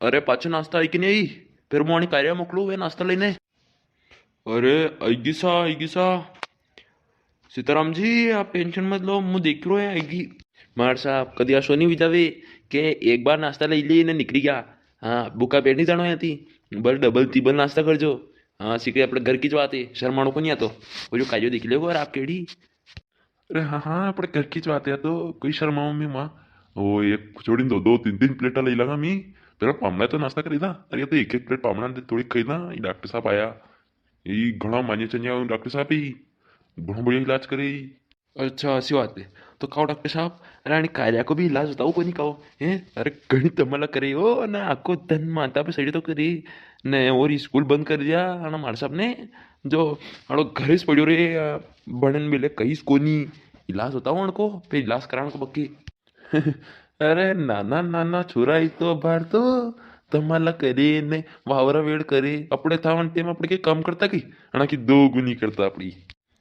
अरे पाછો नाश्ता आई कि नहीं? फिर मोणी कार्य मोकलू वे नाश्ता लेने। अरे आएगी सा आएगी सा। सीताराम जी आप टेंशन मत लो, હું દેખ રહ્યો આएगी। માર સાહેબ કદી આ સોની વિચાવે કે એક બાર નાસ્તા લઈ લઈને નીકળી ગયા। हाँ भूखा पेट नहीं जानो यहाँ थी। बस डबल टिबल नाश्ता कर जो। हाँ सीखे अपने घर की जो आते शर्माणो को नहीं आतो। वो जो काजो देख लो और आप केड़ी। अरे हाँ हाँ આપણે घर की જ વાત તો કોઈ શરમાવો મી માં ઓ એક છોડીને દો દો तीन तीन प्लेटा લઈ લાગા મી પેલા પામણા તો નાસ્તા કરી દા અરે તો એક એક પ્લેટ પામણા ને થોડી ખાઈ દા એ ડॉक्टर साहब आया એ ઘણા માન્ય છે डॉक्टर साहब ही ઘણો બઢિયા इलाज करे। अच्छा ऐसी बात है। तो खाओ डॉक्टर साहब। अरे आणि कार्या को भी इलाज बताओ को नहीं खाओ हैं। अरे घणी तमला करे हो ना आखो धन माता पे सड़ी तो करी ने और स्कूल बंद कर दिया आणि मार साहब ने जो आड़ो घरेच पड्यो रे बणन मिले कहीच कोनी इलाज होता उनको पे इलाज कराने को बक्की। अरे नाना नाना छोरा ही तो बार तो तमाला करे ने वावरा वेळ करे अपने थावन टेम अपने के काम करता की आणि की दो गुनी करता अपनी।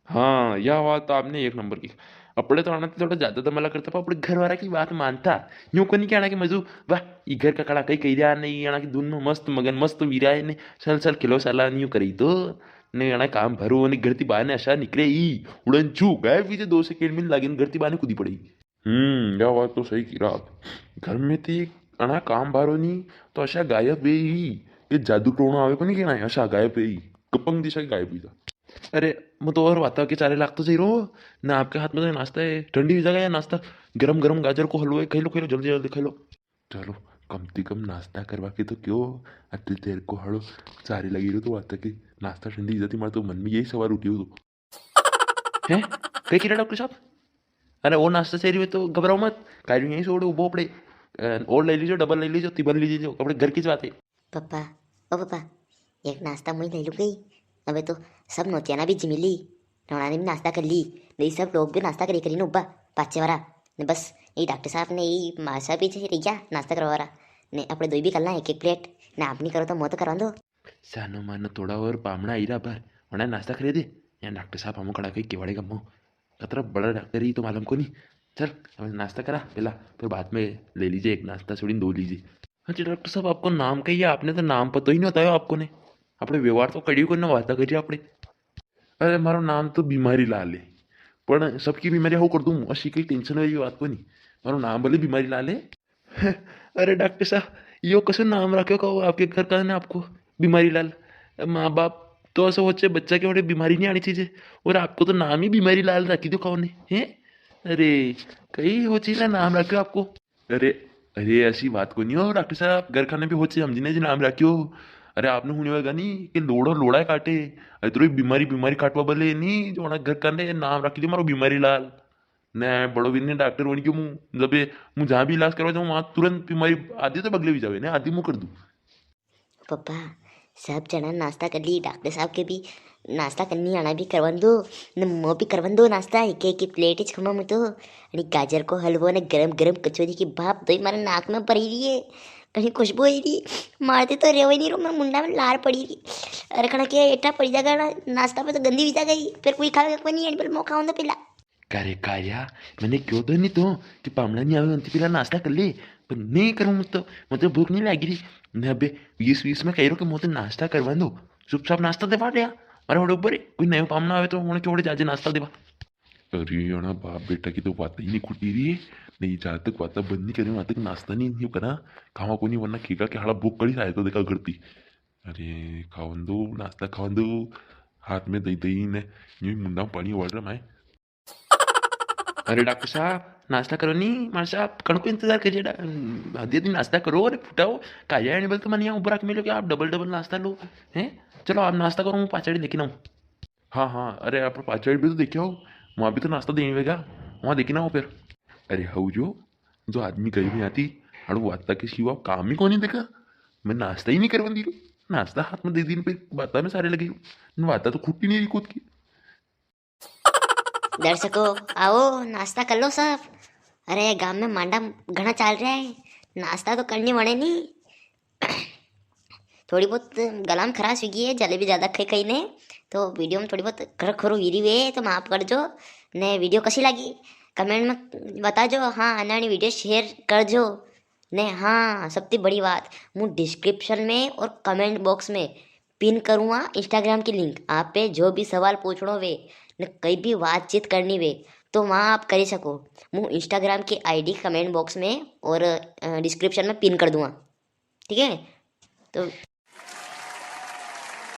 हाँ यह बात तो आपने एक नंबर की। अपने तो आना थोड़ा ज्यादा तो मला करता अपने घर वाला की बात मानता। यूं को नहीं कहना कि मजू वाह ये घर का कड़ा कहीं कही रहा नहीं आना कि धुन में मस्त मगन मस्त वीरा है ने सल सल किलो साला न्यू करी तो ने आना काम भरो ने घर ती बाने अशा निकले ई उड़न चू गए बीजे दो से केड़ मिल लागे घर ती बाने कूदी पड़ी। यह बात तो सही की आप घर में थी अना काम भारो नहीं तो अशा गायब है ही ये जादू टोणो आवे को नहीं कहना है अशा गायब है ही कपंग दिशा गायब हुई था। अरे मैं तो और वाता के चारे लाख तो सही रहो ना आपके हाथ में तो नाश्ता है ठंडी जगह है नाश्ता गरम गरम गाजर को हलवा है खा लो जल्दी जल्दी खा लो। चलो कम से कम नाश्ता करवा के तो क्यों अति देर को हड़ो सारी लगी रहो तो आता कि नाश्ता ठंडी जाती मारे तो मन में यही सवाल उठी हो तो हैं कहीं किरा डॉक्टर साहब। अरे वो नाश्ता सही हुए तो घबराओ मत कार्य यहीं छोड़ो वो पड़े और ले लीजिए डबल ले लीजिए तिबल ले लीजिए अपने घर की बात है। पप्पा ओ पप्पा एक नाश्ता मुझे ले लूँ गई अबे तो सब नोतियाना भी जिमी ली रोना ने भी नाश्ता कर ली नहीं सब लोग भी नाश्ता करी करी उब्बा पाचे वाला ने बस ये डॉक्टर साहब ने ये मासा भी रही गया नाश्ता करवा रहा ने अपने दो भी करना एक एक प्लेट ने आप नहीं करो तो मैं तो करवा दो। सानो मानो थोड़ा और पामड़ा आई रहा बार उन्हें नाश्ता करे दे यहाँ डॉक्टर साहब हम कड़ा कहीं केवाड़े का मुँह कतरा बड़ा डॉक्टर ही तो मालूम को नहीं। चल अब नाश्ता करा पहला फिर बाद में ले लीजिए एक नाश्ता छोड़ी दो लीजिए। हाँ जी डॉक्टर साहब आपको नाम कहिए आपने तो नाम पता ही नहीं बताया आपको ने આપણે વ્યવહાર તો કર્યું કોને વાતા કરી આપણે। અરે મારું નામ તો બીમારી લાલ है પણ सबकी बीमारी હું कर दूँ अशी कहीं टेंशन वाली बात को नहीं मारू नाम भले बीमारी लाल है। अरे डॉक्टर साहब यो कसं नाम रख्यो कहो आपके घर का ने आपको बीमारी लाल माँ बाप तो असं होचे बच्चा के बड़े बीमारी नहीं आनी चाहिए और आपको तो नाम ही बीमारी लाल रखी दो कहो ने हैं। अरे कहीं हो चाहिए ना नाम रख्यो आपको। अरे अरे ऐसी बात को नहीं हो डॉक्टर साहब घर खाने पे हो चाहिए समझने जी नाम रख्यो। अरे आपने हुने होगा नहीं कि लोड़ो लोड़ा काटे अरे तो बीमारी बीमारी काटवा बोले नहीं जो घर करने नाम रख दिया मारो बीमारी लाल ने बड़ो भी ने डॉक्टर बन क्यों मुँह जब मुँह जहाँ भी इलाज करवा जाऊँ वहाँ तुरंत बीमारी आधी तो बगले भी जावे ने आधी मुँह कर दूँ। पप्पा सब जना नाश्ता कर ली डॉक्टर साहब के भी नाश्ता करनी आना भी करवन दो ने मैं भी करवन दो नाश्ता एक प्लेट ही खमा मैं तो आणि गाजर को हलवो ने गरम गरम कचौरी की भाप तो ही मारे नाक में पड़ी रही है कहीं खुशबू आई रही मारते तो रेव ही नहीं रो मैं मुंडा में लार पड़ी रही अरे खड़ा के एटा पड़ी जाएगा नाश्ता पे तो गंदी भी जा गई फिर कोई खाएगा कोई नहीं पर मौका होता पिला। करे कार्या मैंने क्यों तो नहीं तो कि पामला नहीं आवे अंति पिला नाश्ता कर ले पर नहीं करूँ मुझे भूख नहीं लगी रही मैं अबे 20 में कह रहा हूँ कि मुझे नाश्ता करवा दो चुपचाप नाश्ता देवा दिया अरे बड़े ऊपर कोई नया पामना आवे तो उन्हें क्यों जाजे नाश्ता देवा। अरे अना बाप बेटा की तो बात ही नहीं खुटी रही नहीं जहाँ तक बात बंद नहीं करी वहाँ तक नाश्ता नहीं करा खावा को नहीं वरना खीगा के हाला भूख कड़ी आए तो देखा करती। अरे खावन दो नाश्ता खावन दो हाथ में दही दही ने यूं मुंडा में पानी उबाल रहा मैं। अरे डॉक्टर साहब नाश्ता करो नहीं मार साहब कण को इंतजार करिए आधी आधी नाश्ता करो अरे फुटाओ काया नहीं बोल तो मैंने यहाँ ऊपर आके मिलो कि आप डबल डबल नाश्ता लो हैं। चलो आप नाश्ता करो मैं पाचड़ी लेके ना हूँ। हाँ हाँ अरे आप पाचड़ी भी तो देखे हो वहाँ भी तो नाश्ता देने वेगा वहाँ देखे ना हो फिर। अरे हऊ जो आदमी कहीं भी आती अरे वाता के शिवा काम ही को नहीं देखा मैं नाश्ता ही नहीं करवा दी नाश्ता हाथ में दे दी पे बाता में सारे लगे वाता तो खुटी नहीं रही खुद की। दर्शकों आओ नाश्ता कर लो सब अरे गांव में मांडा घना चल रहा है नाश्ता तो करने वाले नहीं थोड़ी बहुत गला में खराश हुई है जलेबी ज़्यादा खाई खाई ने तो वीडियो में थोड़ी बहुत खर खरो वीरी हुए तो माफ कर जो ने वीडियो कसी लगी कमेंट में बता जो हाँ अनानी वीडियो शेयर कर जो ने हाँ सबसे बड़ी बात, मैं डिस्क्रिप्शन में और कमेंट बॉक्स में पिन करूँगा इंस्टाग्राम की लिंक। आप पे जो भी सवाल पूछणो वे ने कई भी बातचीत करनी वे तो वहाँ आप कर सको। मैं इंस्टाग्राम की आईडी कमेंट बॉक्स में और डिस्क्रिप्शन में पिन कर दूँगा, ठीक है। तो